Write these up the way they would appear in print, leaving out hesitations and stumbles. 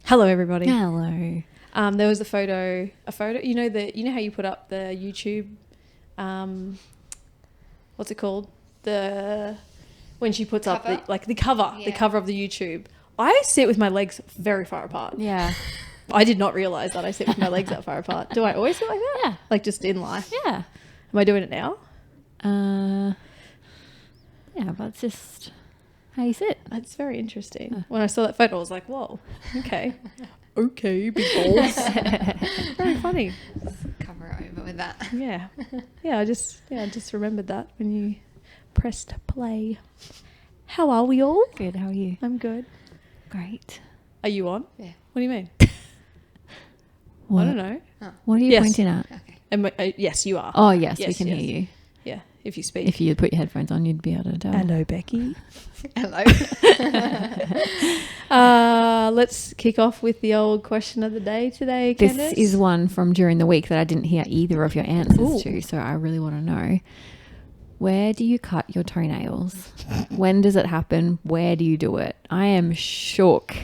Hello, everybody. Hello. There was a photo. You know how you put up the YouTube, what's it called? When she puts up the cover of the YouTube. I sit with my legs very far apart. Yeah. I did not realize that I sit with my legs that far apart. Do I always sit like that? Yeah. Like just in life? Yeah. Am I doing it now? Yeah, but it's just how you sit. That's very interesting. When I saw that photo, I was like, whoa, okay. Okay, big balls. Very funny. Cover it over with that. Yeah. I just remembered that when you pressed play. How are we all? Good. How are you? I'm good. Great. Are you on? Yeah. What do you mean? What? I don't know. Oh. What are you Yes. pointing at? Okay. Yes, you are. Oh, yes, we Yes, can yes. hear you. Yeah, if you speak. If you put your headphones on, you'd be able to tell. Hello, Becky. Hello. Let's kick off with the old question of the day today, This Candice. is one from during the week that I didn't hear either of your answers Ooh. to, so I really want to know. Where do you cut your toenails? When does it happen? Where do you do it? I am shook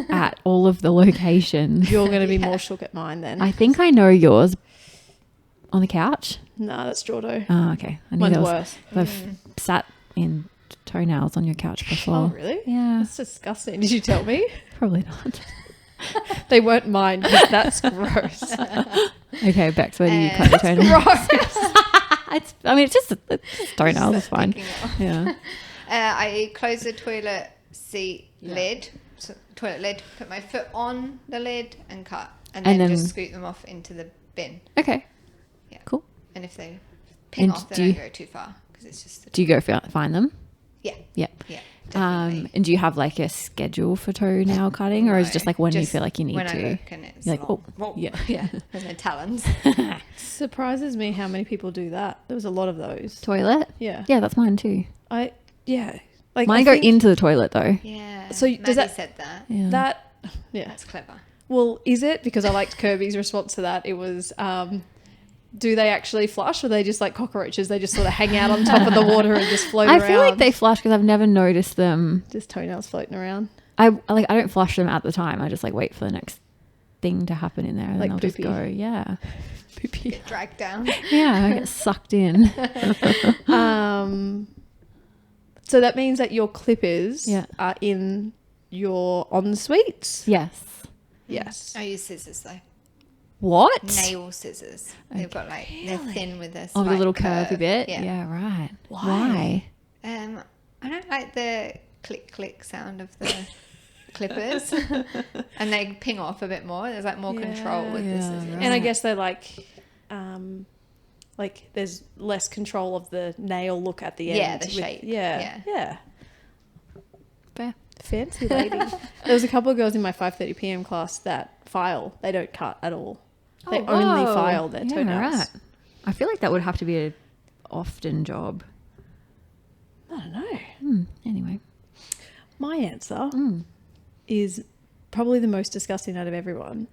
at all of the locations. You're going to be more shook at mine then. I think I know yours. On the couch? No, that's Jordo. Oh, okay. I knew Mine's there was- worse. I've sat in toenails on your couch before. Oh, really? Yeah. That's disgusting. Did you tell me? Probably not. They weren't mine because that's gross. Okay, Bex, where do you cut your toenails? Gross. It's just toenails. It's fine. Sticking out. Yeah. I close the toilet seat lid, toilet lid, put my foot on the lid and cut. And then just scoot them off into the bin. Okay. Yeah. Cool. And if they ping And off, they do don't you- go too far. Because it's just... Do you go find them? Yeah. Yep. Yeah. Definitely. And do you have like a schedule for toenail cutting, or is it just like when you Just feel like you need when to? I look and it's You're like, long. oh, yeah. Yeah. And the talons. Surprises me how many people do that. There was a lot of those. Toilet? Yeah. Yeah, that's mine too. Like Mine I go think into the toilet though. Yeah. So does Maddie that- said that. Yeah. that. Yeah. That's clever. Well, is it? Because I liked Kirby's response to that. It was, do they actually flush, or are they just like cockroaches? They just sort of hang out on top of the water and just float around. I feel like they flush because I've never noticed them. just toenails floating around. I don't flush them at the time. I just like wait for the next thing to happen in there, and Like then I'll just poopy. go. Yeah, Poopy. Get dragged down. yeah. I get sucked in. So that means that your clippers Yeah. are in your ensuites. Yes. Yes. I use scissors though. What? Nail scissors. They've got like they're thin with a Oh, the slight little curve. curvy bit. Yeah. Yeah. Right. Why? I don't like the click click sound of the clippers, and they ping off a bit more. There's like more control with the Yeah, scissors. right. And I guess they like there's less control of the nail look at the end. Yeah, the shape. Yeah. Fair. Fancy lady. There was a couple of girls in my 5:30 p.m. class that file. They don't cut at all. They Oh, only whoa. file their Yeah, toenails. right. I feel like that would have to be a often job. I don't know. Anyway. My answer is probably the most disgusting out of everyone.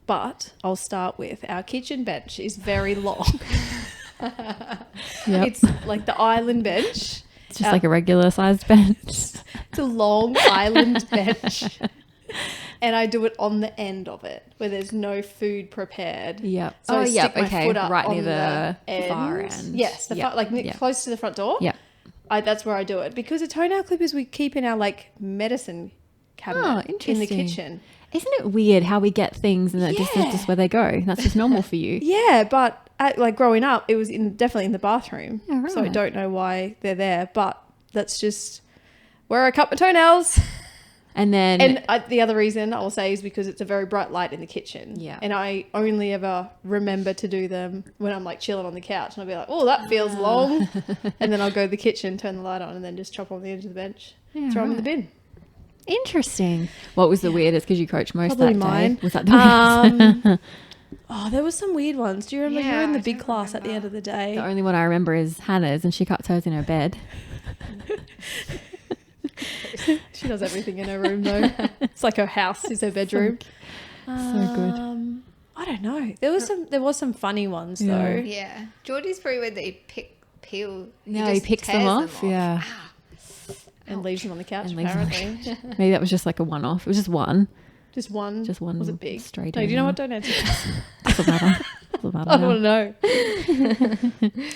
But I'll start with our kitchen bench is very long. Yep. It's like the island bench. It's just like a regular sized bench. It's a long island bench. And I do it on the end of it where there's no food prepared. Yep. So I stick my okay. foot up Right on near the end. far end. Yes, the Yep. Yep. close to the front door. Yep. That's where I do it because the toenail clippers we keep in our like medicine cabinet in the interesting. kitchen. Isn't it weird how we get things and that just is just where they go? That's just normal for you. Yeah, but like growing up, it was definitely in the bathroom. Yeah, So I right. don't know why they're there, but that's just where I cut my toenails. And then And the other reason I will say is because it's a very bright light in the kitchen. Yeah. And I only ever remember to do them when I'm like chilling on the couch and I'll be like, oh, that feels long. And then I'll go to the kitchen, turn the light on and then just chop on the edge of the bench, Yeah, throw them in the right. bin. interesting. What was the weirdest? Because you coached most Probably that mine. day. Was that the weirdest? Oh, there were some weird ones. Do you remember you were Yeah, in the I big don't class at the remember. end of the day? The only one I remember is Hannah's, and she cuts hers in her bed. She does everything in her room though. It's like her house is her bedroom. So good. I don't know. There was some funny ones though. Yeah. Geordie's pretty weird that he peel. No, he just picks them tears off. Yeah. And leaves them on the couch And leaves them on the apparently. Maybe that was just like a one-off. It was just one. Just one? Just one Was it big? stray No, do you know toenail. what? Don't answer. Doesn't matter. Doesn't matter I now. want to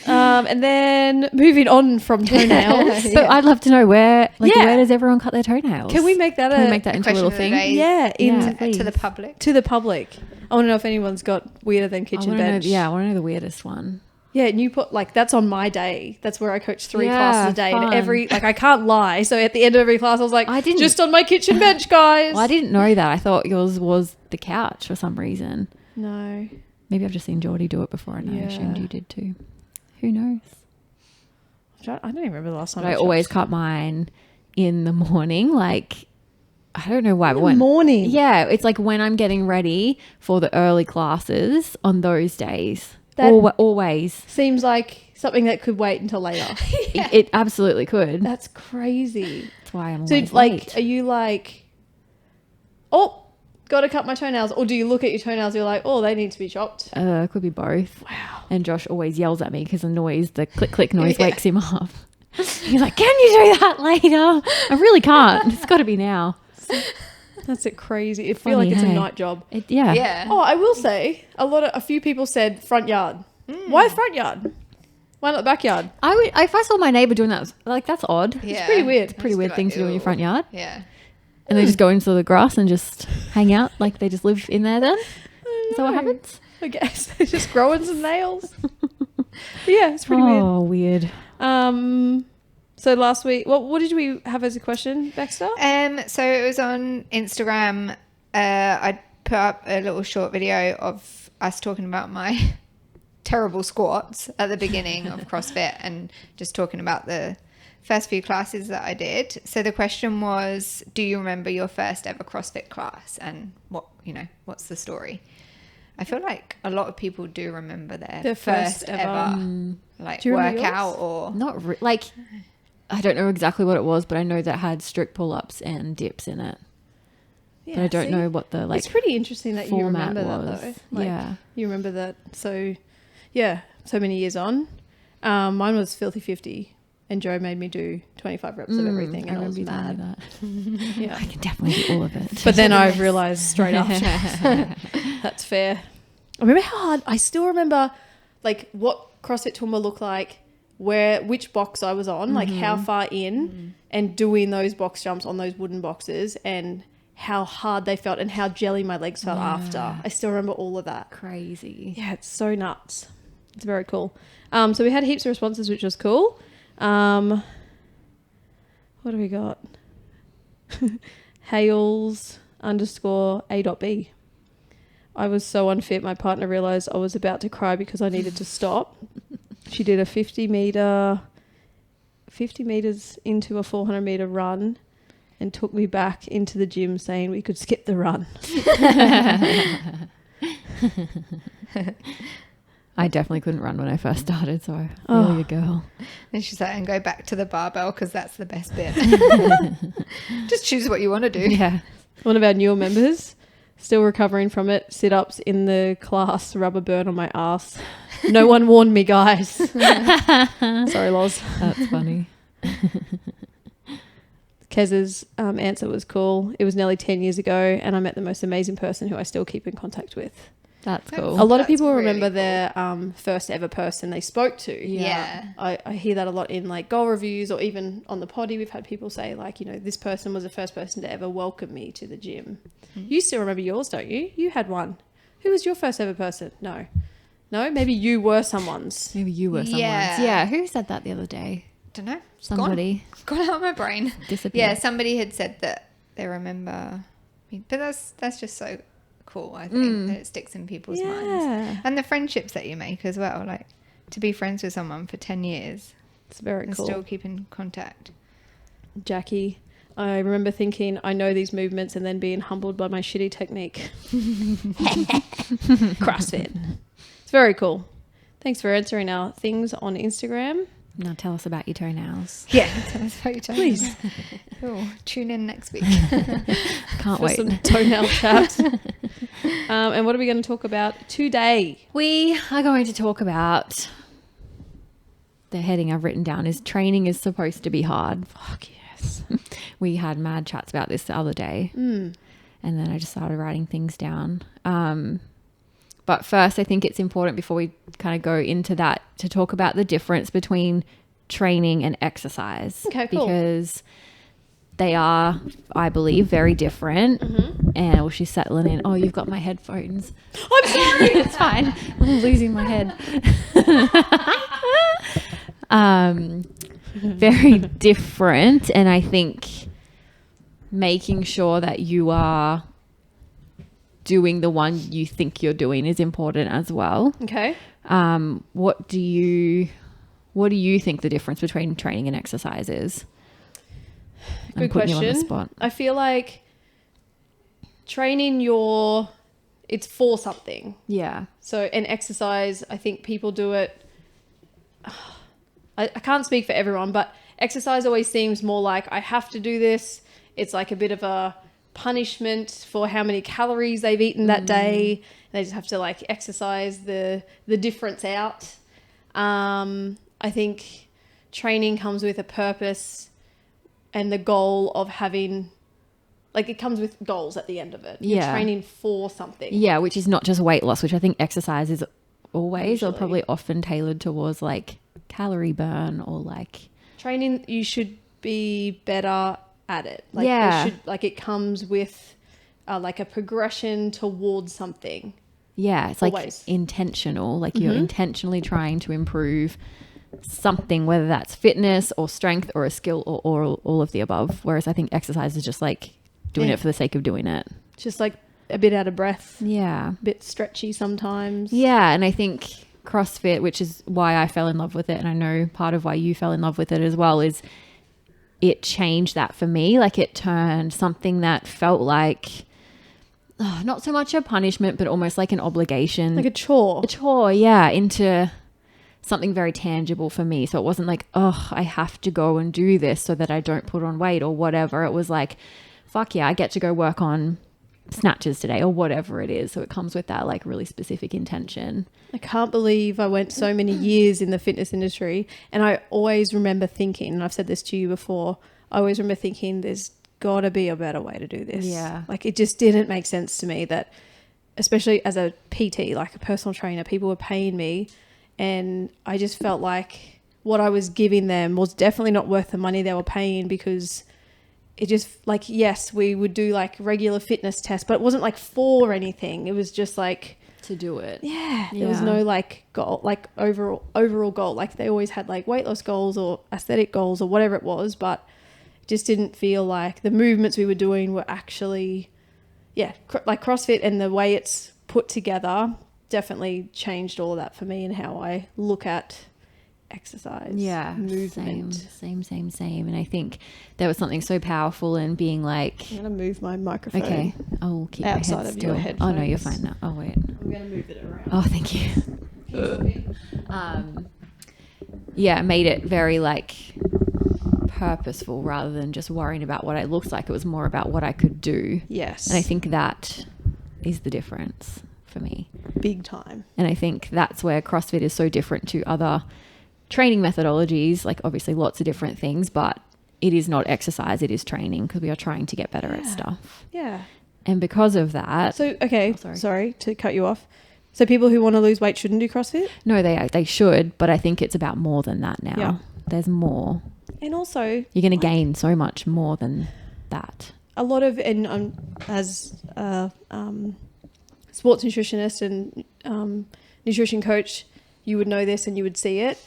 know. And then moving on from toenails. But I'd love to know where Yeah. does everyone cut their toenails? Can we make that Can we make that into a question little of the thing? day. Yeah, Yeah. to please. the public. to the public? I want to know if anyone's got weirder than I kitchen want to know. bench. Yeah, I want to know the weirdest one. Yeah, and you put that's on my day. That's where I coach 3 Yeah, classes a day. fun. And I can't lie. So at the end of every class, I was like, I didn't- just on my kitchen bench, guys. Well, I didn't know that. I thought yours was the couch for some reason. No. Maybe I've just seen Geordie do it before and I assumed Yeah. you did too. Who knows? I don't even remember the last time. But I always cut mine in the morning. I don't know why. But when, morning. yeah, it's like when I'm getting ready for the early classes on those days. That- Always. Seems like something that could wait until later. It absolutely could. That's crazy. That's why I'm So always late. are you like, oh, got to cut my toenails? Or do you look at your toenails and you're like, oh, they need to be chopped? It could be both. Wow. And Josh always yells at me because the click click noise Yeah. wakes him up. He's like, "Can you do that later?" I really can't. It's got to be now. That's crazy. I feel like Funny, it's a hey? night job. Yeah. Yeah. Oh, I will say a few people said front yard. Why front yard? Why not the backyard? If I saw my neighbor doing that, that's odd. Yeah. pretty weird. I'd Pretty just be weird like, thing to do in your "Ew." front yard. Yeah. And they just go into the grass and just hang out, like they just live in there then? Is that what happens? I guess they're just growing some nails. But yeah, it's pretty weird. Oh, weird. So last week, what did we have as a question, Baxter? So it was on Instagram. I put up a little short video of us talking about my terrible squats at the beginning of CrossFit and just talking about the first few classes that I did. So the question was, do you remember your first ever CrossFit class and what's the story? I feel like a lot of people do remember their first ever Do you remember workout yours? or Not I don't know exactly what it was, but I know that had strict pull-ups and dips in it. Yeah, But I don't see? know what the It's pretty interesting that you format remember was. that though. Yeah. You remember that. So, yeah, so many years on. Mine was Filthy 50 and Joe made me do 25 reps of everything and I was you telling mad. me that. Yeah. I can definitely do all of it. But then I realised straight after that's fair. I remember how hard. I still remember what CrossFit Toolma looked like, which box I was on, like how far in, and doing those box jumps on those wooden boxes, and how hard they felt and how jelly my legs felt after. I still remember all of that. Crazy. Yeah, it's so nuts. It's very cool. So we had heaps of responses, which was cool. What do we got? Hales_A.B. I was so unfit. My partner realised I was about to cry because I needed to stop. She did a 50 metres into a 400 metre run and took me back into the gym saying we could skip the run. I definitely couldn't run when I first started, so I feel your girl. And she's like, and go back to the barbell because that's the best bit. Just choose what you want to do. Yeah. One of our newer members, still recovering from it, sit-ups in the class, rubber burn on my ass. No one warned me, guys. Sorry, Loz. That's funny. Kez's answer was cool. It was nearly 10 years ago, and I met the most amazing person who I still keep in contact with. That's That's cool. A lot of That's people really remember cool. their first ever person they spoke to. Yeah. I hear that a lot in goal reviews, or even on the potty. We've had people say this person was the first person to ever welcome me to the gym. You still remember yours, don't you? You had one. Who was your first ever person? No, maybe you were someone's. Maybe you were someone's. Yeah. Yeah. Who said that the other day? Don't know. It's Somebody gone out of my brain. disappeared. Yeah, somebody had said that they remember me. But that's just so cool, I think, that it sticks in people's minds. And the friendships that you make as well. Like, to be friends with someone for 10 years It's very and cool. still keep in contact. Jackie, I remember thinking I know these movements and then being humbled by my shitty technique. CrossFit. It's very cool. Thanks for answering our things on Instagram. Now tell us about your toenails. Yeah, tell us about your toenails. Please. Cool. Tune in next week. Can't For wait. some toenail chat. And what are we going to talk about today? We are going to talk about the heading I've written down is training is supposed to be hard. Fuck yes. We had mad chats about this the other day. And And then I just started writing things down. But first, I think it's important before we kind of go into that to talk about the difference between training and exercise. Okay, cool. Because they are, I believe, very different. And well, she's settling in. Oh, you've got my headphones. I'm sorry. It's fine. I'm losing my head. Very different. And I think making sure that you are doing the one you think you're doing is important as well. Okay. What do you think the difference between training and exercise is? Good question. You on the spot. I feel like training it's for something. Yeah. So in exercise, I think people do it. I can't speak for everyone, but exercise always seems more like I have to do this. It's like a bit of a punishment for how many calories they've eaten that day. They just have to like exercise the difference out. I think training comes with a purpose and the goal of having, like, it comes with goals at the end of it. You're training for something. Yeah, which is not just weight loss, which I think exercise is always Usually. or probably often tailored towards like calorie burn or like training. You should be better at it. Like, Yeah. it comes with like a progression towards something. Yeah, it's Always. like intentional. Like you're intentionally trying to improve something, whether that's fitness or strength or a skill or all of the above. Whereas I think exercise is just like doing it for the sake of doing it. Just like a bit out of breath. Yeah. A bit stretchy sometimes. Yeah, and I think CrossFit, which is why I fell in love with it, and I know part of why you fell in love with it as well, is it changed that for me. Like it turned something that felt like not so much a punishment, but almost like an obligation. Like a chore. A chore, yeah, into something very tangible for me. So it wasn't like, oh, I have to go and do this so that I don't put on weight or whatever. It was like, fuck yeah, I get to go work on snatches today or whatever it is. So it comes with that like really specific intention. I can't believe I went so many years in the fitness industry, and I always remember thinking, and I've said this to you before, I always remember thinking there's got to be a better way to do this. Yeah. Like it just didn't make sense to me that, especially as a PT, like a personal trainer, people were paying me, and I just felt like what I was giving them was definitely not worth the money they were paying, because it just like, yes, we would do like regular fitness tests, but it wasn't like for anything. It was just like To do it. yeah, there was no like goal, like overall goal. Like they always had like weight loss goals or aesthetic goals or whatever it was, but it just didn't feel like the movements we were doing were actually, like CrossFit, and the way it's put together definitely changed all of that for me and how I look at exercise. Yeah, movement. Same. And I think there was something so powerful in being like, I'm gonna move my microphone. okay, I'll keep outside my head of still. your headphones. Oh no, you're fine now. Oh wait. I'm gonna move it around. Oh, thank you. Yeah, it made it very like purposeful rather than just worrying about what it looks like. It was more about what I could do. Yes. And I think that is the difference for me. Big time. And I think that's where CrossFit is so different to other training methodologies. Like obviously lots of different things, but it is not exercise, it is training, because we are trying to get better at stuff. Yeah. And because of that, So, okay, sorry. sorry to cut you off. So people who want to lose weight shouldn't do CrossFit? no, they should, but I think it's about more than that now. Yeah. There's more. And also, You're going to gain so much more than that. a lot of, and as a sports nutritionist and nutrition coach, you would know this and you would see it,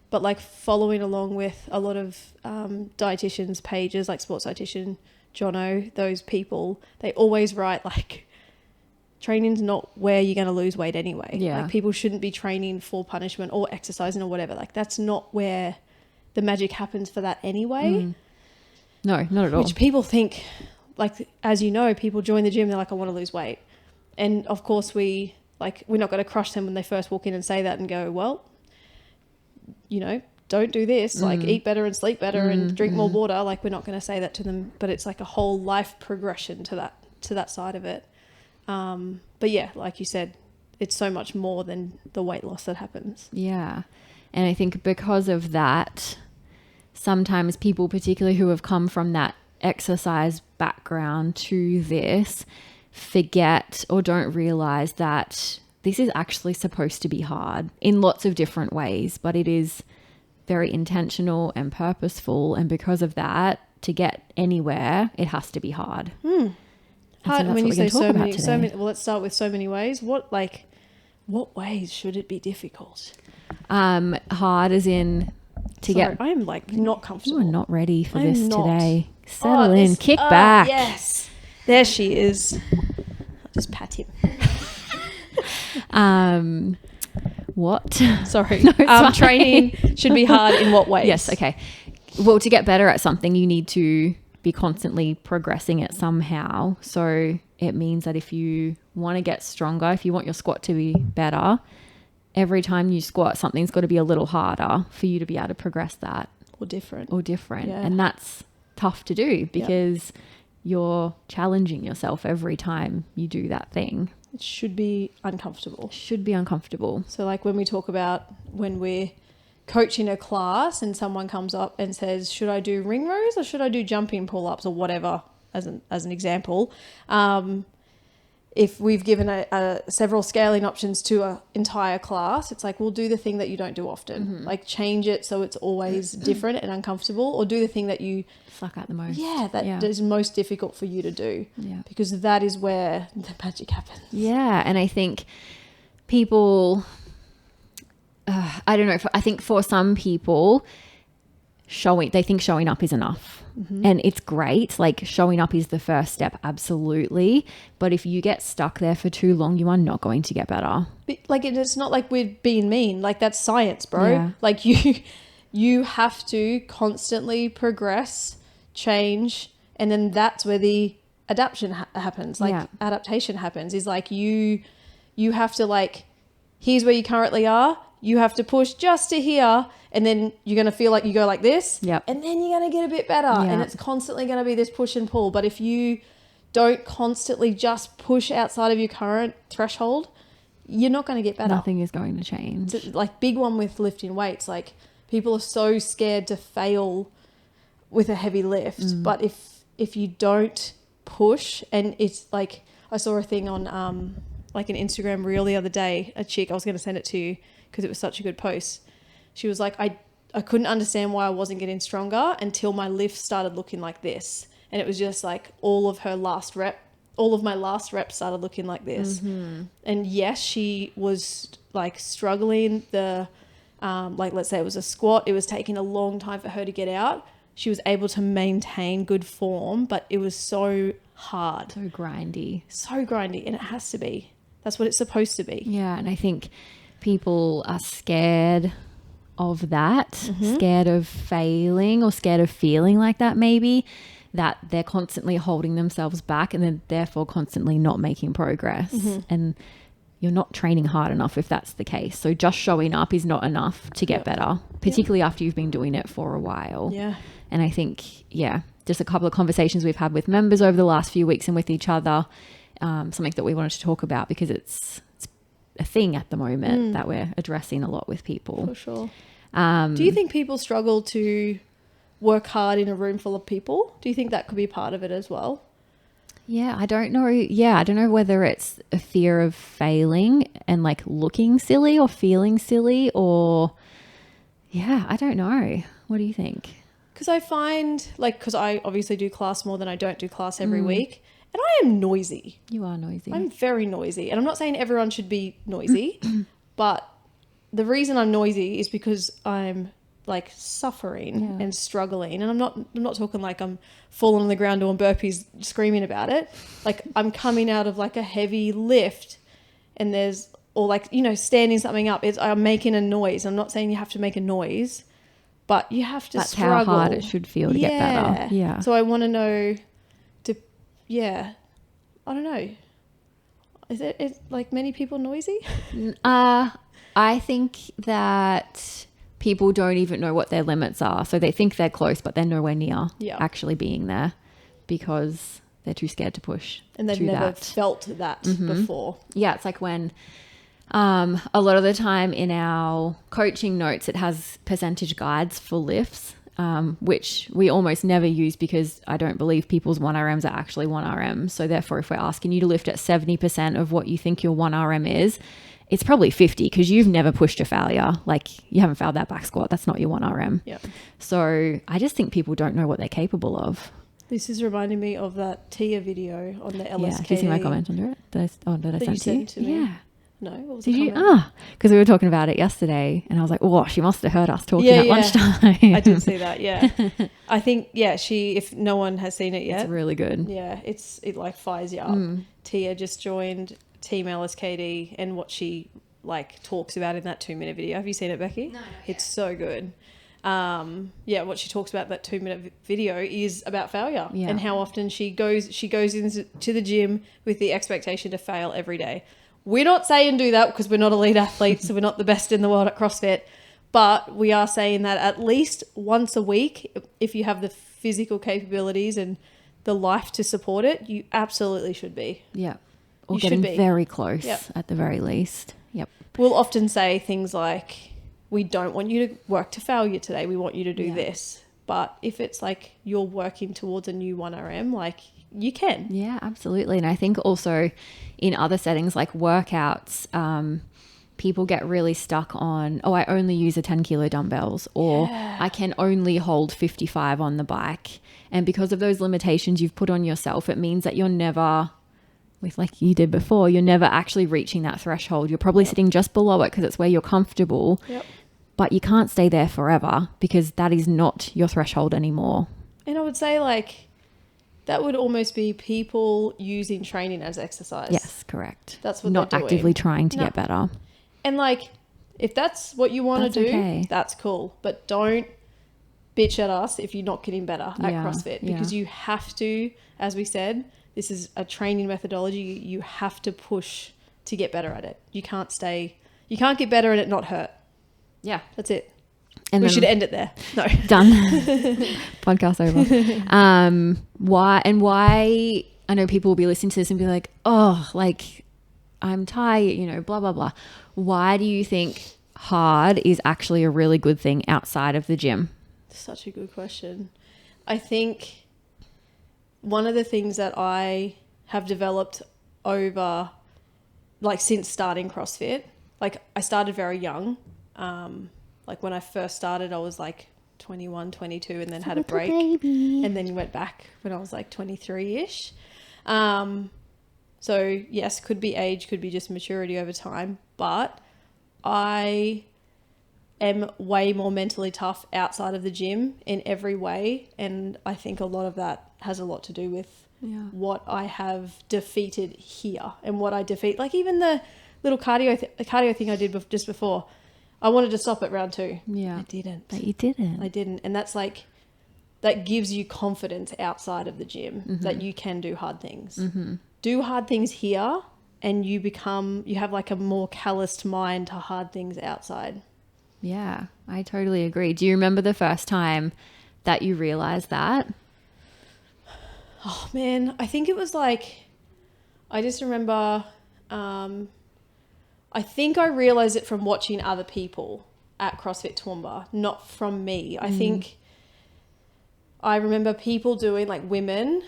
but like following along with a lot of dietitians pages like Sports Dietitian, Jono, those people, they always write like, training's not where you're going to lose weight anyway. Yeah. Like people shouldn't be training for punishment or exercising or whatever. Like that's not where the magic happens for that anyway. No, not at all. Which people think, like, as you know, people join the gym, they're like, I want to lose weight. And of course we're not going to crush them when they first walk in and say that and go, well, you know, don't do this, like eat better and sleep better and drink more water. Like we're not going to say that to them, but it's like a whole life progression to that side of it. But yeah, like you said, it's so much more than the weight loss that happens. Yeah. And I think because of that, sometimes people, particularly who have come from that exercise background to this, forget or don't realize that this is actually supposed to be hard in lots of different ways, but it is very intentional and purposeful. And because of that, to get anywhere, it has to be hard. Hard, when you say so many, well, let's start with so many ways. What ways should it be difficult? Hard as in I am like not comfortable. You are not ready for this today. Settle in, kick back. Yes. There she is. I'll just pat him. What? Sorry. Training should be hard in what ways? Yes, okay. Well, to get better at something, you need to be constantly progressing it somehow. So it means that if you want to get stronger, if you want your squat to be better, every time you squat, something's got to be a little harder for you to be able to progress that. Or different. Yeah. And that's tough to do because you're challenging yourself every time you do that thing. It should be uncomfortable. So like when we talk about when we're coaching a class and someone comes up and says, should I do ring rows or should I do jumping pull-ups or whatever, as an example, if we've given several scaling options to an entire class, it's like, we'll do the thing that you don't do often. Like change it so it's always different and uncomfortable, or do the thing that you suck at the most. That is most difficult for you to do. Yeah. Because that is where the magic happens. Yeah. And I think people, I don't know, I think for some people, they think showing up is enough. And it's great. Like showing up is the first step. Absolutely. But if you get stuck there for too long, you are not going to get better. Like it's not like we're being mean. Like that's science, bro. Yeah. Like you have to constantly progress, change. And then that's where the adaptation happens. Like adaptation happens is like you have to like, here's where you currently are. You have to push just to here, and then you're going to feel like you go like this, and then you're going to get a bit better, and it's constantly going to be this push and pull. But if you don't constantly just push outside of your current threshold, you're not going to get better. Nothing is going to change. It's like big one with lifting weights. Like people are so scared to fail with a heavy lift, but if you don't push, and it's like I saw a thing on like an Instagram reel the other day, a chick, I was going to send it to you because it was such a good post. She was like, I couldn't understand why I wasn't getting stronger until my lift started looking like this. And it was just like all of my last reps started looking like this. And yes, she was like struggling like let's say it was a squat. It was taking a long time for her to get out. She was able to maintain good form, but it was so hard. So grindy. And it has to be. That's what it's supposed to be. Yeah. And I think people are scared of that, scared of failing or scared of feeling like that, maybe, that they're constantly holding themselves back and then therefore constantly not making progress. And you're not training hard enough if that's the case. So just showing up is not enough to get better, particularly after you've been doing it for a while. Yeah. And I think, just a couple of conversations we've had with members over the last few weeks and with each other, something that we wanted to talk about because it's a thing at the moment that we're addressing a lot with people. For sure. Do you think people struggle to work hard in a room full of people? Do you think that could be part of it as well? Yeah, I don't know. Yeah, I don't know whether it's a fear of failing and like looking silly or feeling silly or I don't know. What do you think? Because I find because I obviously do class more than I don't do class every week. And I am noisy. You are noisy. I'm very noisy. And I'm not saying everyone should be noisy, but the reason I'm noisy is because I'm like suffering and struggling. And I'm not talking like I'm falling on the ground doing burpees, screaming about it. Like I'm coming out of like a heavy lift and standing something up. I'm making a noise. I'm not saying you have to make a noise, but you have to struggle. That's how hard it should feel to get better. Yeah. So I want to know I don't know. Is it like many people noisy? I think that people don't even know what their limits are. So they think they're close, but they're nowhere near actually being there because they're too scared to push. And they've never felt that before. Yeah, it's like when a lot of the time in our coaching notes, it has percentage guides for lifts. which we almost never use because I don't believe people's 1RMs are actually 1RM. So therefore, if we're asking you to lift at 70% of what you think your 1RM is, it's probably 50 because you've never pushed to failure. Like you haven't failed that back squat. That's not your 1RM. Yep. So I just think people don't know what they're capable of. This is reminding me of that Tia video on the LSKD. Yeah. Did you see my comment under it? Did I send to you? To me? Yeah. No, what was Did the you? comment? Because we were talking about it yesterday and I was like, oh, she must have heard us talking at lunchtime. I did see that, yeah. I think, if no one has seen it yet. It's really good. Yeah, it like fires you up. Tia just joined Team LSKD and what she like talks about in that 2-minute video. Have you seen it, Becky? No, it's so good. What she talks about in that 2-minute video is about failure and how often she goes into the gym with the expectation to fail every day. We're not saying do that because we're not elite athletes, so we're not the best in the world at CrossFit, but we are saying that at least once a week, if you have the physical capabilities and the life to support it, you absolutely should be. Yeah. Or You getting should be. very close at the very least. Yep. We'll often say things like, we don't want you to work to failure today. We want you to do this. But if it's like you're working towards a new 1RM, like you can. Yeah, absolutely. And I think also in other settings like workouts, people get really stuck on, I only use a 10 kilo dumbbells or I can only hold 55 on the bike. And because of those limitations you've put on yourself, it means that you're never, like you did before, you're never actually reaching that threshold. You're probably sitting just below it because it's where you're comfortable. Yep. But you can't stay there forever because that is not your threshold anymore. And I would say like that would almost be people using training as exercise. Yes, correct. That's what not they're doing. Actively trying to get better. And like, if that's what you want to do, okay. that's cool. But don't bitch at us if you're not getting better at CrossFit because you have to, as we said, this is a training methodology. You have to push to get better at it. You can't get better and it not hurt. Yeah. That's it. And we should end it there. No. Done. Podcast over. Why I know people will be listening to this and be like, oh, like I'm tired, blah, blah, blah. Why do you think hard is actually a really good thing outside of the gym? Such a good question. I think one of the things that I have developed over, like since starting CrossFit, like I started very young. Like when I first started, I was like 21, 22 and then had a break and then went back when I was like 23-ish. So yes, could be age, could be just maturity over time, but I am way more mentally tough outside of the gym in every way. And I think a lot of that has a lot to do with what I have defeated here and what I defeat. Like even the little cardio thing I did just before, I wanted to stop at round 2. Yeah. I didn't. But you didn't. I didn't. And that's like, that gives you confidence outside of the gym that you can do hard things. Do hard things here and you have like a more calloused mind to hard things outside. Yeah, I totally agree. Do you remember the first time that you realized that? Oh man, I think it was like, I just remember, I think I realized it from watching other people at CrossFit Toowoomba, not from me. I think I remember people doing, like women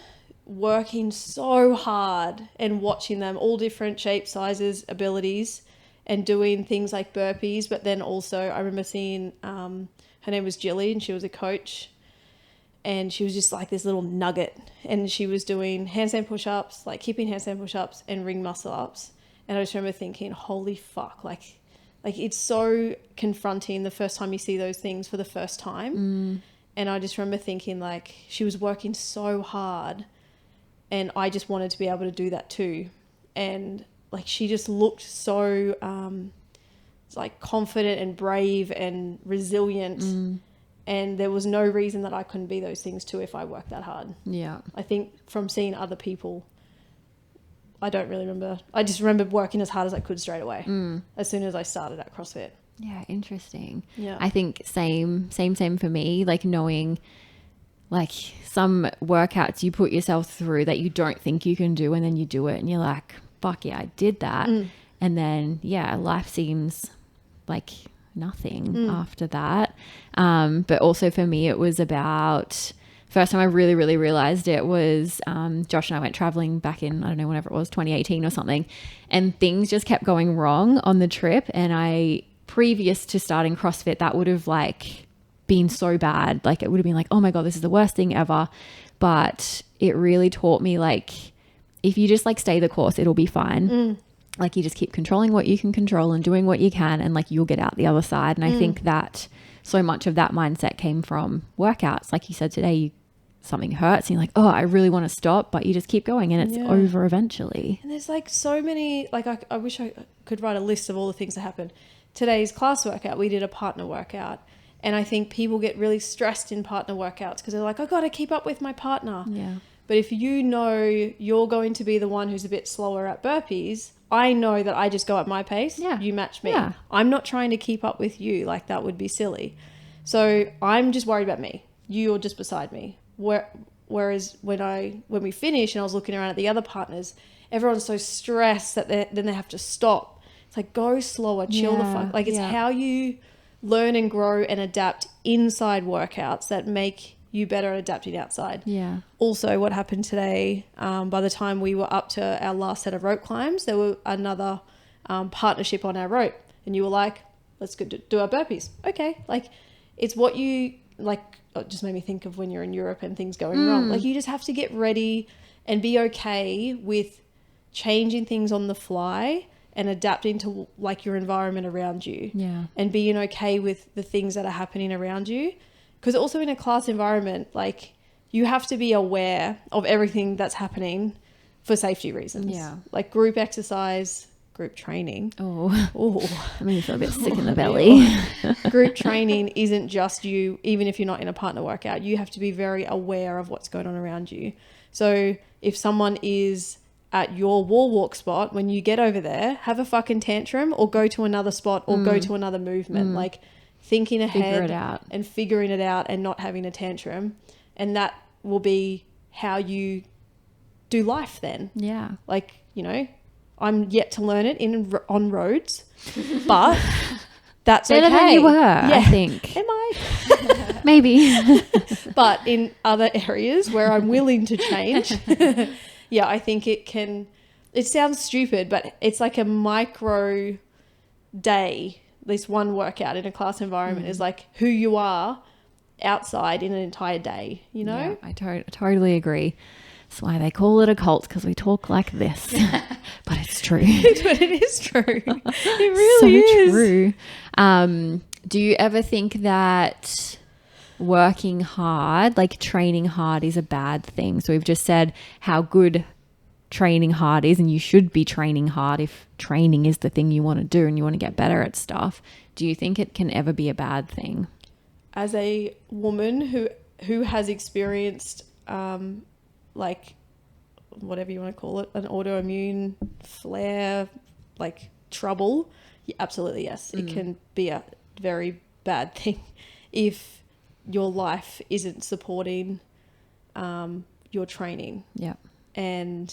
working so hard and watching them, all different shapes, sizes, abilities, and doing things like burpees. But then also I remember seeing, her name was Jilly and she was a coach and she was just like this little nugget and she was doing handstand push-ups, like keeping handstand push-ups and ring muscle ups. And I just remember thinking, holy fuck, like it's so confronting the first time you see those things for the first time. And I just remember thinking like she was working so hard and I just wanted to be able to do that too. And like she just looked so like confident and brave and resilient. And there was no reason that I couldn't be those things too if I worked that hard. Yeah. I think from seeing other people, I don't really remember. I just remember working as hard as I could straight away as soon as I started at CrossFit. Yeah, interesting. Yeah. I think same for me, like knowing like some workouts you put yourself through that you don't think you can do and then you do it and you're like, fuck yeah, I did that. And then, yeah, life seems like nothing after that. But also for me, it was about, first time I really, really realized it was Josh and I went traveling back in, I don't know, whenever it was, 2018 or something. And things just kept going wrong on the trip. And previous to starting CrossFit, that would have like been so bad. Like it would have been like, oh my God, this is the worst thing ever. But it really taught me like, if you just like stay the course, it'll be fine. Like you just keep controlling what you can control and doing what you can, and like you'll get out the other side. And I think that so much of that mindset came from workouts. Like you said today, something hurts and you're like, oh, I really want to stop, but you just keep going and it's over eventually. And there's like so many, like I wish I could write a list of all the things that happened. Today's class workout, we did a partner workout. And I think people get really stressed in partner workouts because they're like, I got to keep up with my partner. Yeah. But if you know you're going to be the one who's a bit slower at burpees, I know that I just go at my pace. Yeah. You match me. Yeah. I'm not trying to keep up with you. Like that would be silly. So I'm just worried about me. You're just beside me. Whereas when we finish and I was looking around at the other partners, everyone's so stressed that then they have to stop. It's like, go slower, chill the fuck. Like it's how you learn and grow and adapt inside workouts that make you better at adapting outside. Yeah. Also, what happened today, by the time we were up to our last set of rope climbs, there were another partnership on our rope. And you were like, let's go do our burpees. Okay. Like, it's what you, like, it just made me think of when you're in Europe and things going wrong. Like, you just have to get ready and be okay with changing things on the fly and adapting to, like, your environment around you. Yeah. And being okay with the things that are happening around you. Because also in a class environment, like you have to be aware of everything that's happening for safety reasons. Yeah. Like group exercise, group training. I mean, you feel a bit sick in the belly. Group training isn't just you, even if you're not in a partner workout. You have to be very aware of what's going on around you. So if someone is at your wall walk spot, when you get over there, have a fucking tantrum or go to another spot or go to another movement. Like, thinking ahead and figuring it out and not having a tantrum, and that will be how you do life then. Yeah. Like, you know, I'm yet to learn it on roads, but that's okay. Better than you were, I think. Am I? Maybe. But in other areas where I'm willing to change, I think it sounds stupid, but it's like a micro day. This one workout in a class environment is like who you are outside in an entire day, you know? Yeah, I totally agree. That's why they call it a cult, because we talk like this. But it's true. But it is true. It really so is. True. Do you ever think that working hard, like training hard, is a bad thing? So we've just said how good training hard is, and you should be training hard if training is the thing you want to do and you want to get better at stuff. Do you think it can ever be a bad thing? As a woman who has experienced like whatever you want to call it, an autoimmune flare, like trouble, absolutely yes. It can be a very bad thing if your life isn't supporting your training. Yeah. And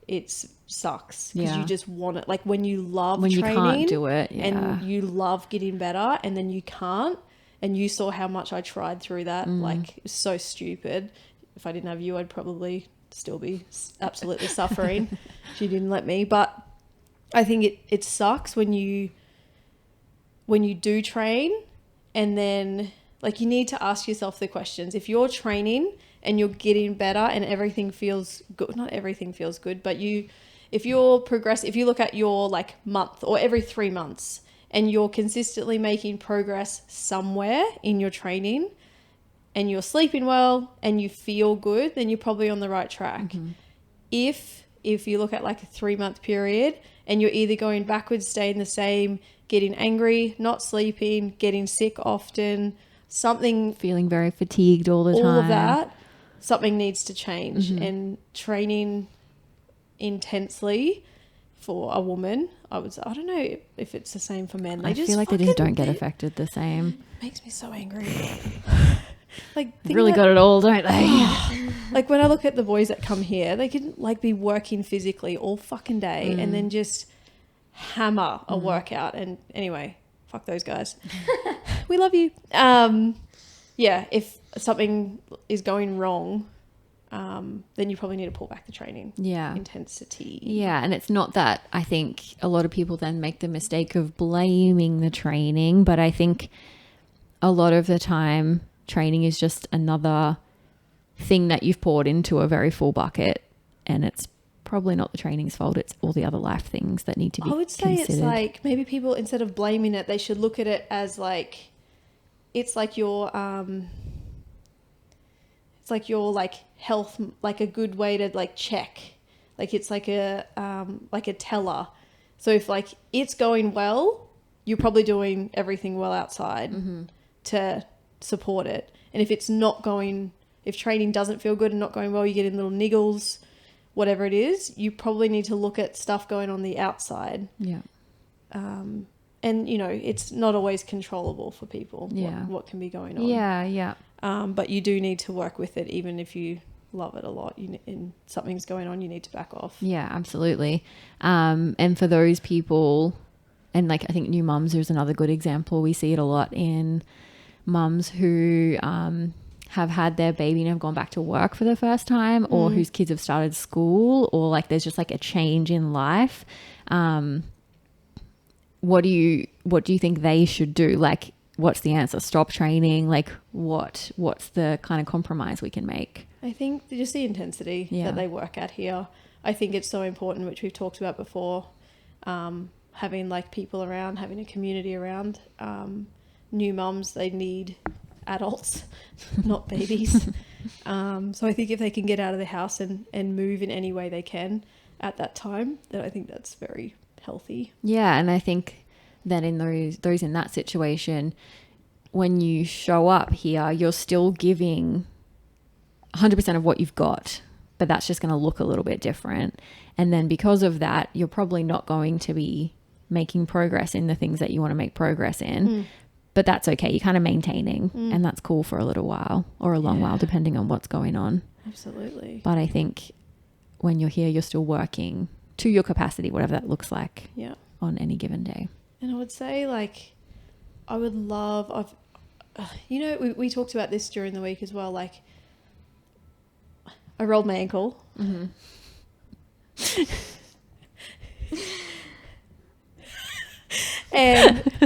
it sucks because you just want it. Like when you love training, you can't do it, and you love getting better, and then you can't. And you saw how much I tried through that. Like, it's so stupid. If I didn't have you, I'd probably still be absolutely suffering. She didn't let me. But I think it sucks when you do train, and then like you need to ask yourself the questions. If you're training and you're getting better and everything feels good, not everything feels good, but if you look at your like month or every 3 months and you're consistently making progress somewhere in your training and you're sleeping well and you feel good, then you're probably on the right track. If you look at like a 3-month period and you're either going backwards, staying the same, getting angry, not sleeping, getting sick often, feeling very fatigued all the time, all of that, something needs to change. And training intensely for a woman, I don't know if it's the same for men. I feel like they just don't get affected the same. Makes me so angry. Like really got it all, don't they? Like when I look at the boys that come here, they can like be working physically all fucking day and then just hammer a workout. And anyway, fuck those guys. We love you. Yeah, if something is going wrong, then you probably need to pull back the training intensity. Yeah, and it's not that. I think a lot of people then make the mistake of blaming the training, but I think a lot of the time training is just another thing that you've poured into a very full bucket, and it's probably not the training's fault. It's all the other life things that need to be considered. It's like maybe people, instead of blaming it, they should look at it as like, it's like your like health, like a good way to like check, like it's like a teller. So if like it's going well, you're probably doing everything well outside to support it. And if it's not going, if training doesn't feel good and not going well, you get in little niggles, whatever it is, you probably need to look at stuff going on the outside. Yeah. And you know, it's not always controllable for people. What can be going on. Yeah. But you do need to work with it, even if you love it a lot. And something's going on, you need to back off. Yeah, absolutely. And for those people, and like I think new mums is another good example. We see it a lot in mums who have had their baby and have gone back to work for the first time, or whose kids have started school, or like there's just like a change in life. What do you think they should do? Like, what's the answer? Stop training? Like, what's the kind of compromise we can make? I think just the intensity that they work at here. I think it's so important, which we've talked about before, having like people around, having a community around. New mums, they need adults, not babies. So I think if they can get out of the house and move in any way they can at that time, then I think that's very healthy. Yeah, and I think that in those in that situation, when you show up here, you're still giving 100% of what you've got, but that's just going to look a little bit different. And then because of that, you're probably not going to be making progress in the things that you want to make progress in. But that's okay. You're kind of maintaining, and that's cool for a little while or a long while, depending on what's going on. Absolutely. But I think when you're here, you're still working to your capacity, whatever that looks like on any given day. And I would say, like, I would love, you know, we talked about this during the week as well. Like, I rolled my ankle. And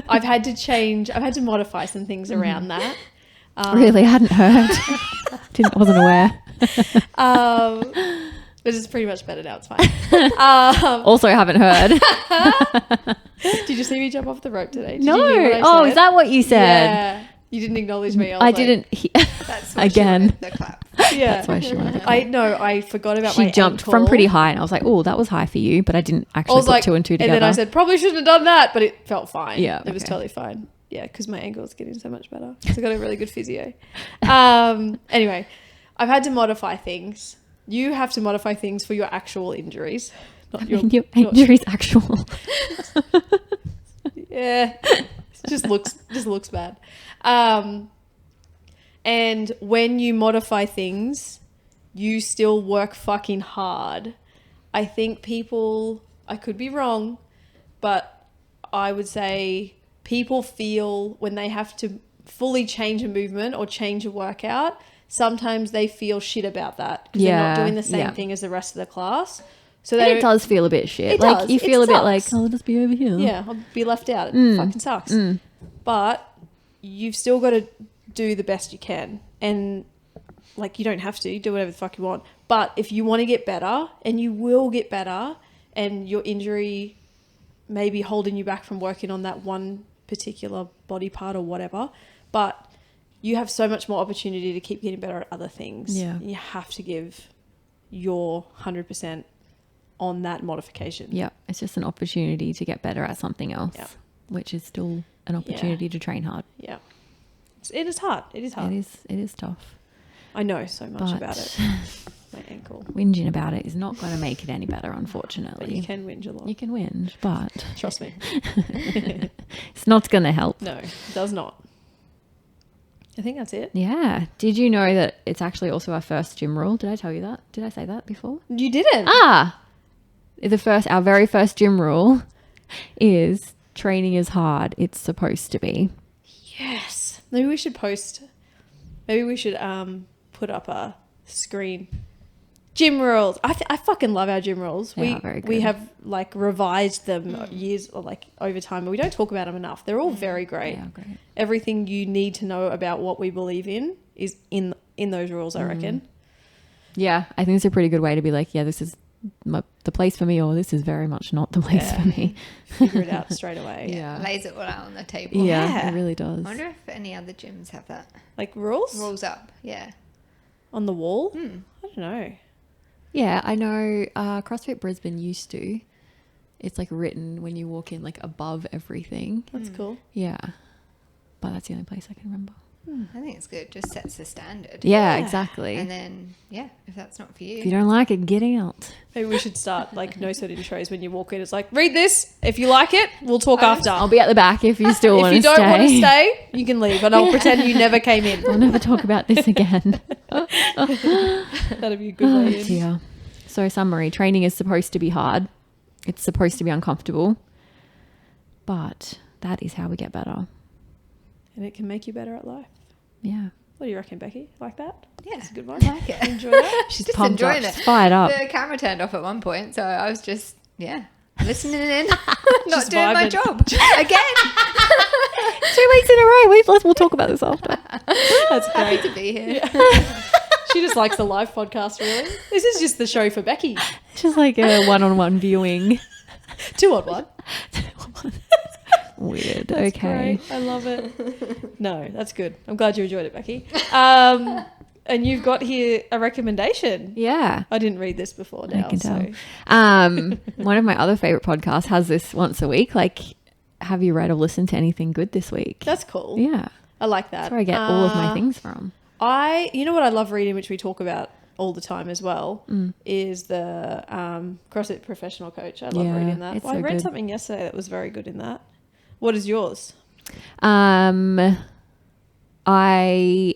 I've had to modify some things around that. Really? I hadn't heard. Wasn't aware. But it's pretty much better now. It's fine. Also, I haven't heard. Did you see me jump off the rope today? Did No. you hear what I Oh, said? Is that what you said? Yeah. You didn't acknowledge me. I didn't. That's why Again. she wanted the clap. Yeah. That's why she wanted the clap. I forgot about my She jumped ankle. from pretty high, and I was like, "Oh, that was high for you," but I didn't actually put two and two together. And then I said, probably shouldn't have done that, but it felt fine. Yeah, It was okay. totally fine. Yeah, because my ankle is getting so much better. So I got a really good physio. Anyway, I've had to modify things. You have to modify things for your actual injuries. Not your injury's actual. Yeah, it just looks bad. And when you modify things, you still work fucking hard. I think people, I could be wrong, but I would say people feel when they have to fully change a movement or change a workout, sometimes they feel shit about that because they're not doing the same thing as the rest of the class. So it does feel a bit shit. It Like does. you feel It a bit sucks. like, oh, I'll just be over here. Yeah, I'll be left out. It fucking sucks. But you've still got to do the best you can. And like, you don't have to. You do whatever the fuck you want. But if you want to get better, and you will get better, and your injury may be holding you back from working on that one particular body part or whatever, but you have so much more opportunity to keep getting better at other things. Yeah. You have to give your 100% on that modification. Yeah, it's just an opportunity to get better at something else, which is still an opportunity to train hard. Yeah. It is hard. It is hard. It is tough. I know so much about it. My ankle. Whinging about it is not going to make it any better, unfortunately. But you can whinge a lot. You can whinge, but Trust me. it's not going to help. No, it does not. I think that's it. Yeah. Did you know that it's actually also our first gym rule? Did I tell you that? Did I say that before? You didn't. Our very first gym rule is training is hard. It's supposed to be. Yes. Maybe we should put up a screen. Gym rules. I fucking love our gym rules. They are very good. We have like revised them years or like over time, but we don't talk about them enough. They're all very great. Yeah, great. Everything you need to know about what we believe in is in those rules, I reckon. Yeah, I think it's a pretty good way to be like, yeah, this is the place for me, or this is very much not the place for me. Figure it out straight away. Yeah. Lays it all out on the table. Yeah, it really does. I wonder if any other gyms have that. Like rules? Rules up, yeah. On the wall? I don't know. Yeah, I know CrossFit Brisbane used to. It's like written when you walk in, like above everything. That's cool. Yeah. But that's the only place I can remember. I think it's good. Just sets the standard. Yeah, exactly. And then, if that's not for If you you. don't like it, get out. Maybe we should start like no sweat intros when you walk in. It's like, read this. If you like it, we'll talk after. I'll be at the back if you still want to If stay. you don't want to stay, you can leave and I'll pretend you never came in. We'll never talk about this again. That'd be a good way in. Dear. So summary, training is supposed to be hard. It's supposed to be uncomfortable. But that is how we get better. And it can make you better at life. Yeah. What do you reckon, Becky? Like that? Yeah. That's a good one. I like it. Enjoy that? She's Just pumped up. enjoying it. She's fired up. The camera turned off at one point, so I was just, listening in, not Just doing my vibing. job. Again. 2 weeks in a row. We'll talk about this after. That's Happy great. to be here. She just likes the live podcast, really. This is just the show for Becky. Just like a one-on-one viewing. 2 on 1. Weird. That's okay. great. I love it. No, that's good. I'm glad you enjoyed it, Becky. And you've got here a recommendation. Yeah. I didn't read this before now. I can so. tell. One of my other favorite podcasts has this once a week. Like, have you read or listened to anything good this week? That's cool. Yeah. I like that. That's where I get all of my things from. You know what I love reading, which we talk about all the time as well, is the CrossFit Professional Coach. I love Yeah, reading that. it's I so read good. something yesterday that was very good in that. What is yours? I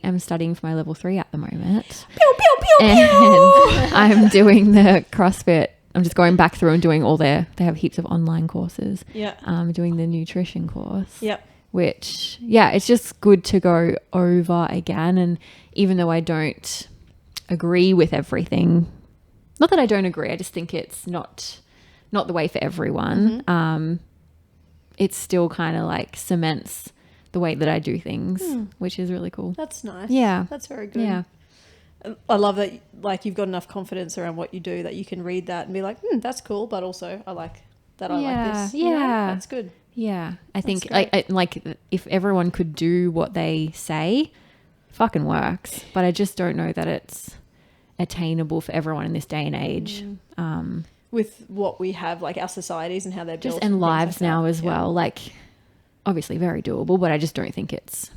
am studying for my level 3 at the moment. Pew, pew, pew, And pew. I'm doing the CrossFit. I'm just going back through and doing all they have heaps of online courses. Yeah. I'm doing the nutrition course. Yep. Which, it's just good to go over again. And even though I don't agree with everything, not that I don't agree, I just think it's not the way for everyone. It still kind of like cements the way that I do things, which is really cool. That's nice. Yeah. That's very good. Yeah. I love that, like, you've got enough confidence around what you do that you can read that and be like, that's cool, but also I like that. I like this. You know? Yeah. That's good. Yeah. I think great. like if everyone could do what they say, fucking works. But I just don't know that it's attainable for everyone in this day and age. With what we have, like our societies and how they're built. Just and things lives like now that. as Yeah. well. Like, obviously very doable, but I just don't think it's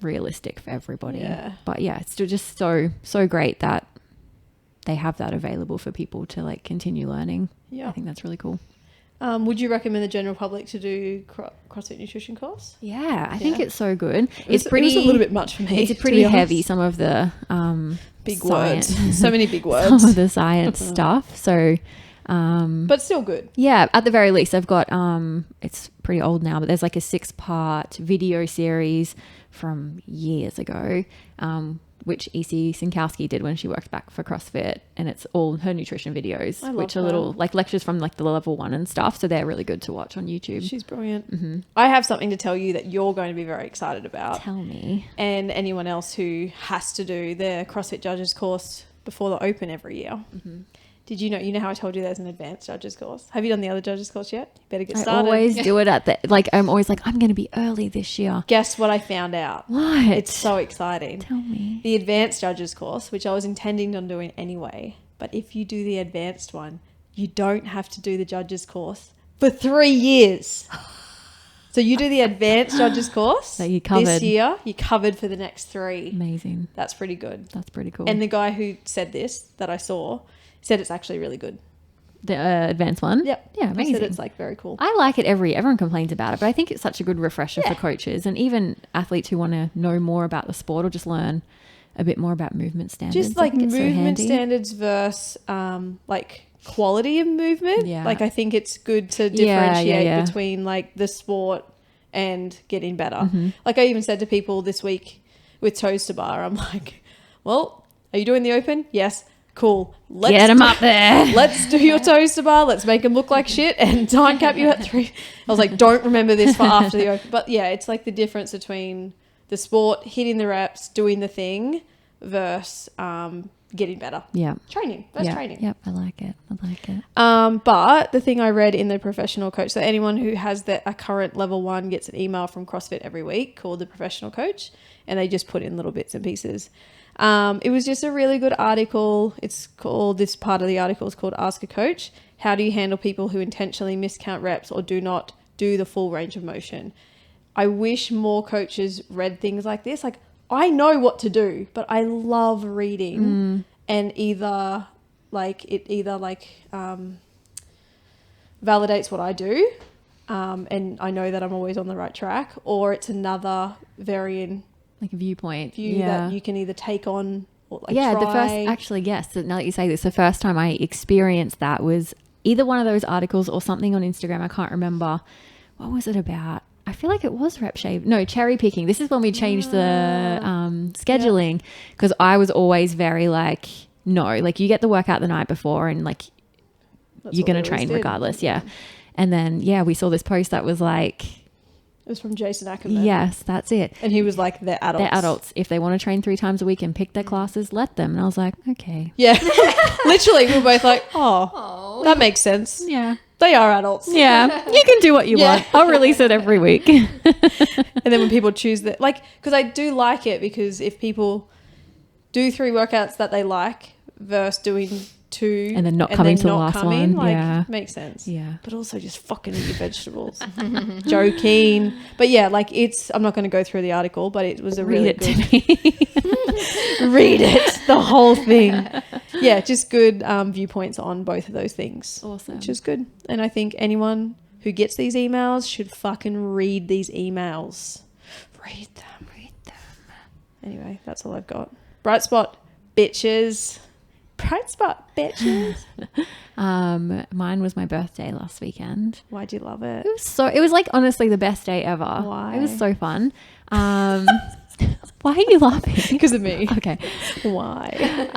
realistic for everybody. Yeah. But yeah, it's still just so great that they have that available for people to like continue learning. Yeah. I think that's really cool. Would you recommend the general public to do CrossFit nutrition course? Yeah, I think Yeah. it's so good. It was a little bit much for me. It's to pretty be honest. heavy. Some of the Big science- words. So many big some words. of the science stuff. So But still good. yeah, at the very least, I've got it's pretty old now, but there's like a 6-part video series from years ago, which EC Sinkowski did when she worked back for CrossFit, and it's all her nutrition videos, I love which are her. little like lectures from like the level 1 and stuff. So they're really good to watch on YouTube. She's brilliant. I have something to tell you that you're going to be very excited about. Tell me. And anyone else who has to do the CrossFit Judges course before the Open every year. Did you know how I told you there's an advanced Judges course? Have you done the other Judges course yet? You better get I started. always do it at the I'm always like, I'm going to be early this year. Guess what I found out? What? It's so exciting. Tell me. The advanced Judges course, which I was intending on doing anyway, but if you do the advanced one, you don't have to do the Judges course for 3 years. So you do the advanced Judges course So you're covered. this year, you're covered for the next 3. Amazing. That's pretty good. That's pretty cool. And the guy who said this that I saw said it's actually really good. the advanced one? Yep. Yeah, He amazing. said it's like very cool. I like it everyone complains about it, but I think it's such a good refresher for coaches and even athletes who want to know more about the sport or just learn a bit more about movement standards. Just like I think it's so movement handy. standards versus like quality of movement. Yeah. Like I think it's good to Yeah, differentiate between like the sport and getting better. Mm-hmm. Like I even said to people this week with toes to bar, I'm like, well, are you doing the open? Yes. Cool. Let's Get them up there. Let's do your toes to bar. Let's make them look like shit and time cap you at 3. I was like, don't remember this for after the open. But yeah, it's like the difference between the sport, hitting the reps, doing the thing versus getting better. Yeah. Training. That's training. Yep. I like it. But the thing I read in the professional coach, so anyone who has a current level 1 gets an email from CrossFit every week called the professional coach, and they just put in little bits and pieces. It was just a really good article. It's called, this part of the article is called Ask a Coach. How do you handle people who intentionally miscount reps or do not do the full range of motion? I wish more coaches read things like this. Like, I know what to do, but I love reading and either validates what I do. And I know that I'm always on the right track, or it's another varying Like a viewpoint. view that you can either take on or like yeah, try. the first, actually, yes. Now that you say this, the first time I experienced that was either one of those articles or something on Instagram. I can't remember. What was it about? I feel like it was rep shave. No, cherry picking. This is when we changed the scheduling, because I was always very like, no, like you get the workout the night before and like you're going to train regardless. Yeah. And then, we saw this post that was like, it was from Jason Ackerman. yes, that's it. And he was like, they're adults. They're adults. If they want to train 3 times a week and pick their classes, let them. And I was like, okay. Yeah. Literally, we were both like, oh, that makes sense. Yeah. They are adults. Yeah. You can do what you want. I'll release it every week. And then when people choose that, like, because I do like it, because if people do 3 workouts that they like versus doing 2 and then not coming to the last one, like, makes sense. Yeah. But also just fucking eat your vegetables. Joking. But yeah, like I'm not going to go through the article, but it was a really good. Read it, the whole thing. Yeah, just good viewpoints on both of those things. Awesome. Which is good. And I think anyone who gets these emails should fucking read these emails. Read them. Anyway, that's all I've got. Bright spot, bitches. Bright spot, bitches. Mine was my birthday last weekend. Why'd you love it? It was like honestly the best day ever. Why? It was so fun. Why are you laughing? Because of me. Okay. Why?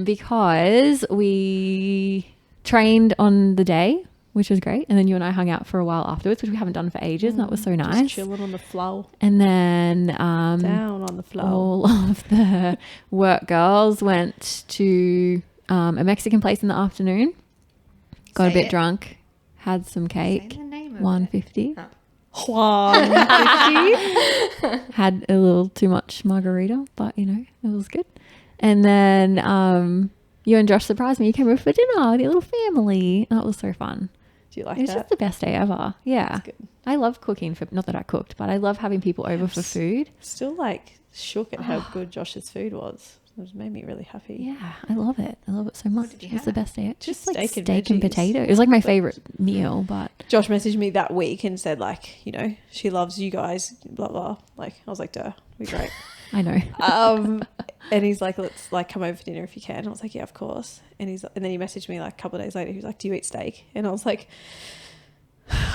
Because we trained on the day, which was great. And then you and I hung out for a while afterwards, which we haven't done for ages. And that was so nice. Just chilling on the floor. And then Down on the floor. all of the work girls went to a Mexican place in the afternoon. Got a bit drunk. Had some cake. Say the name of 150. Oh. 150. Had a little too much margarita, but it was good. And then you and Josh surprised me. You came over for dinner with your little family. That was so fun. Do you like It was that? just the best day ever. Yeah. That's good. I love cooking not that I cooked, but I love having people over for food. Still like shook at how good Josh's food was. It made me really happy. Yeah, I love it. I love it so much. did you It was the have? best day. Just Like steak and steak and veggies. potato. It was like my favorite meal, but Josh messaged me that week and said like, she loves you guys, blah, blah. Like, I was like, duh, we're great. I know. And he's like, let's like come over for dinner if you can. And I was like, yeah, of course. And then he messaged me like a couple of days later. He was like, do you eat steak? And I was like,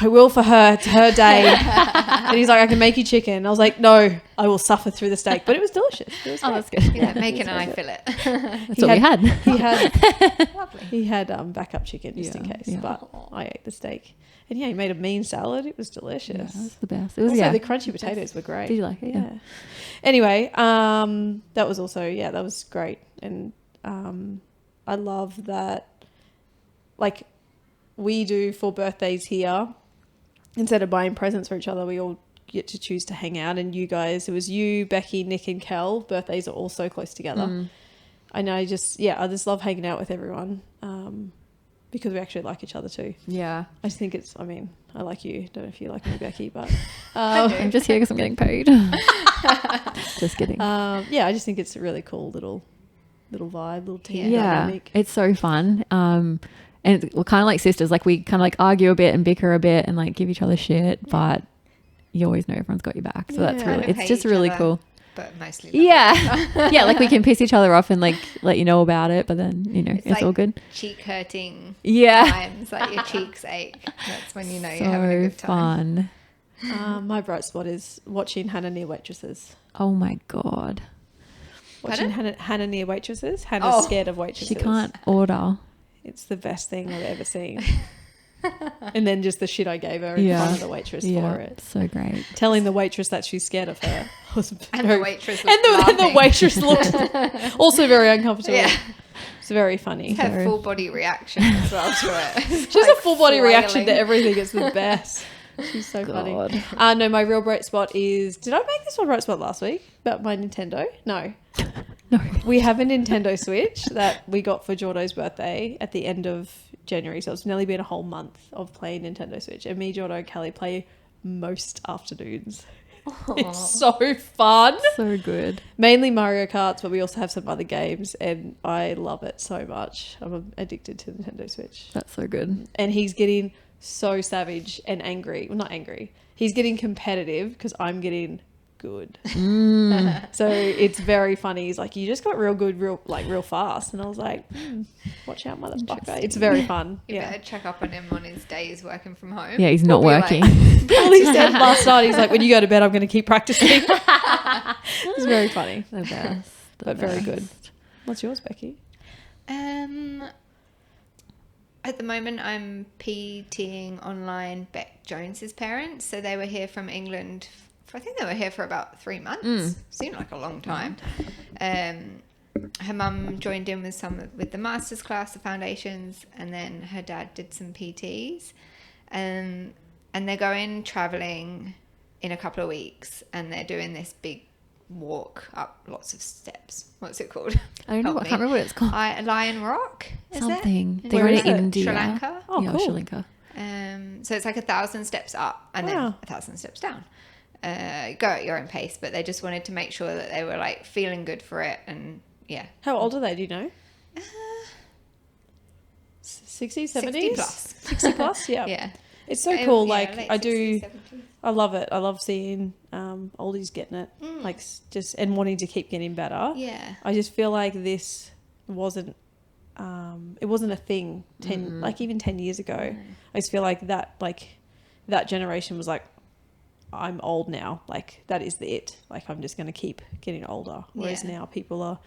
I will for her. It's her day. And he's like, I can make you chicken. I was like, no, I will suffer through the steak. But it was delicious. It was great. That's good. Yeah, make an eye fillet. That's what we had. He had backup chicken just in case. Yeah. But I ate the steak. And yeah, he made a mean salad. It was delicious. Yeah, it was the best. It was Also, the crunchy potatoes were great. Did you like it? Yeah. Anyway, that was also, that was great. And I love that, like, we do for birthdays here, instead of buying presents for each other, we all get to choose to hang out. And you guys, it was you, Becky, Nick and Kel. Birthdays are all so close together. And I just love hanging out with everyone because we actually like each other too. Yeah. I just think I like you. Don't know if you like me, Becky, but I'm just here because I'm getting paid. Just kidding. I just think it's a really cool little vibe, little team Yeah, dynamic. it's so fun. And we're kind of like sisters. Like we kind of like argue a bit and bicker a bit and like give each other shit, but you always know everyone's got your back. So that's Yeah. really, Kinda it's pay just each really other. cool. but mostly Yeah. Yeah, like we can piss each other off and like let you know about it, but then, you know, it's like all good. cheek hurting Yeah. times, like your cheeks ache. That's when you know So you're having a good time. fun. My bright spot is watching Hannah near waitresses. Oh my God. Watching Hannah near waitresses. Hannah's scared of waitresses. She can't order. It's the best thing I've ever seen. And then just the shit I gave her in front of the waitress for it. So great. Telling the waitress that she's scared of her. And the waitress was and the waitress looked also very uncomfortable. Yeah. It's very funny. It's her full body reaction as well to it. She has a full body reaction to everything. It's the best. She's so funny. No, my real bright spot is... Did I make this one bright spot last week? About my Nintendo? No. No. We have a Nintendo Switch that we got for Jordo's birthday at the end of January. So it's nearly been a whole month of playing Nintendo Switch. And me, Jordo, and Callie play most afternoons. It's so fun. So good. Mainly Mario Karts, but we also have some other games. And I love it so much. I'm addicted to Nintendo Switch. That's so good. And he's getting so savage and angry. Well, not angry. He's getting competitive because I'm getting good. So it's very funny. He's like, you just got real good real fast. And I was like, watch out, motherfucker. It's very fun. You better check up on him on his days working from home. Yeah, he's not working. Well, he said last night, he's like, when you go to bed, I'm going to keep practicing. It's very funny. The best. But very good. What's yours, Becky? At the moment, I'm PTing online Beck Jones's parents. So they were here from England. I think they were here for about 3 months. Seemed like a long time. Her mum joined in with the master's class, the foundations, and then her dad did some PTs. And they're going traveling in a couple of weeks, and they're doing this big walk up lots of steps. What's it called? I don't know. I can't remember what it's called. Lion Rock? Is Something. It? They're Where in is it? India. Sri Lanka? Oh, yeah, cool. Sri Lanka. So it's like 1,000 steps up and then 1,000 steps down. Go at your own pace, but they just wanted to make sure that they were like feeling good for it. And yeah. How old are they? Do you know? 60s, 70s? 60 plus. 60 plus? Yeah. Yeah. It's so cool. Yeah, Like, late I do... 60s, 70s. I love it. I love seeing oldies getting it, like just and wanting to keep getting better. Yeah. I just feel like this wasn't, it wasn't a thing like even 10 years ago. I just feel like that generation was like, I'm old now. Like that is it. Like I'm just going to keep getting older. Whereas now people are,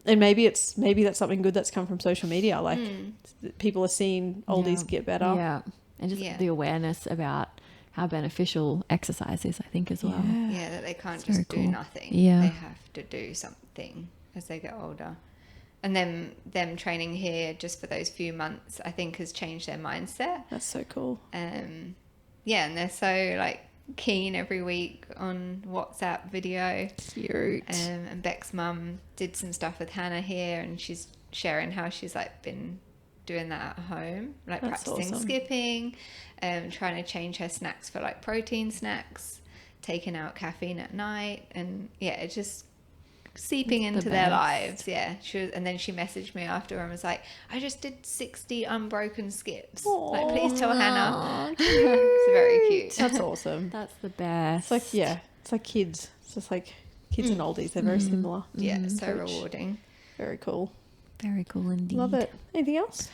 and maybe that's something good that's come from social media. Like people are seeing oldies get better. Yeah. And just the awareness about how beneficial exercise is, I think, as well. Yeah, that they can't just do nothing. Yeah. They have to do something as they get older. And then them training here just for those few months, I think, has changed their mindset. That's so cool. Yeah, and they're so like keen every week on WhatsApp video. Cute. And Beck's mum did some stuff with Hannah here, and she's sharing how she's like been doing that at home, like That's practicing awesome. skipping, trying to change her snacks for like protein snacks, taking out caffeine at night, and yeah, it's just seeping into their lives. Yeah, and then she messaged me after and was like, I just did 60 unbroken skips. Aww. Like, please tell Hannah. It's very cute. That's awesome. That's the best. It's like, it's like kids. It's just like kids and oldies. They're very similar. Yeah, it's so rewarding. Very cool. Very cool indeed. Love it. Anything else?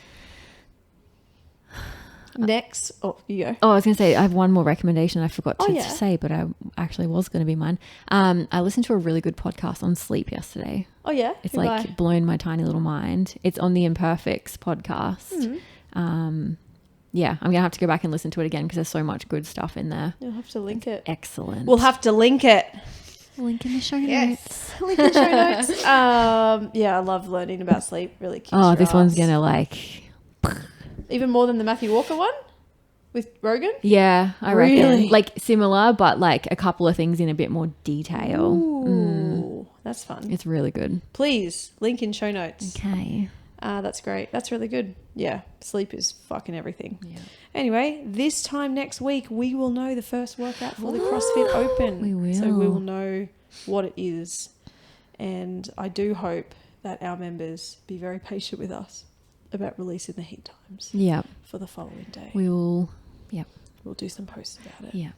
Next. Oh, you go. Oh, I was going to say, I have one more recommendation I forgot to yeah. say, but I actually was going to be mine. I listened to a really good podcast on sleep yesterday. Oh, yeah? It's like blown my tiny little mind. It's on the Imperfects podcast. Yeah, I'm going to have to go back and listen to it again because there's so much good stuff in there. You'll have to link it. Excellent. We'll have to link it. link in the show Yes. notes. Link in show notes. Yeah, I love learning about sleep. Really kicks Oh, your this one's ass. going to like... Even more than the Matthew Walker one with Rogan? Yeah, I reckon. Really? Like similar, but like a couple of things in a bit more detail. Ooh, that's fun. It's really good. Please, link in show notes. Okay. That's great. That's really good. Yeah, sleep is fucking everything. Yeah. Anyway, this time next week, we will know the first workout for the CrossFit Open. We will. So we will know what it is. And I do hope that our members be very patient with us about releasing the heat times Yeah. for the following day. We will. Yeah. We'll do some posts about it. Yeah.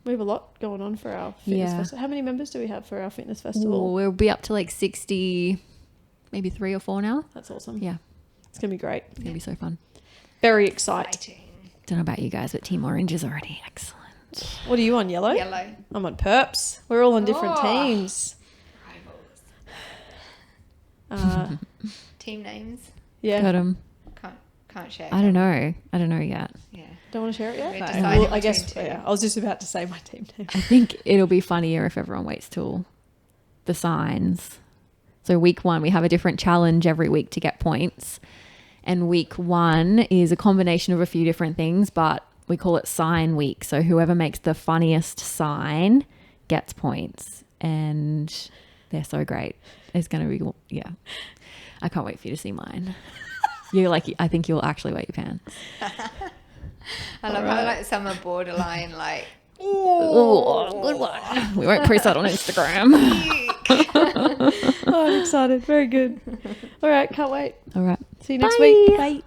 We have a lot going on for our fitness festival. How many members do we have for our fitness festival? Ooh, we'll be up to like 60, maybe 3 or 4 now. That's awesome. Yeah. It's going to be great. It's going to be so fun. Very exciting. Don't know about you guys, but Team Orange is already excellent. What are you on, yellow? Yellow. I'm on perps. We're all on different teams. Team names. Yeah. Got 'em. Can't share. I don't know yet. Yeah. Don't want to share it yet? We're No. deciding Well, I guess, between two. yeah. I was just about to say my team name. I think it'll be funnier if everyone waits till the signs. So week 1, we have a different challenge every week to get points. And week 1 is a combination of a few different things, but we call it sign week. So whoever makes the funniest sign gets points. And they're so great. It's going to be, yeah. I can't wait for you to see mine. I think you'll actually wet your pants. I love how like some are borderline like. Oh, good one. We won't post that on Instagram. Oh, I'm excited. Very good. All right. Can't wait. All right. See you next Bye. week. Bye.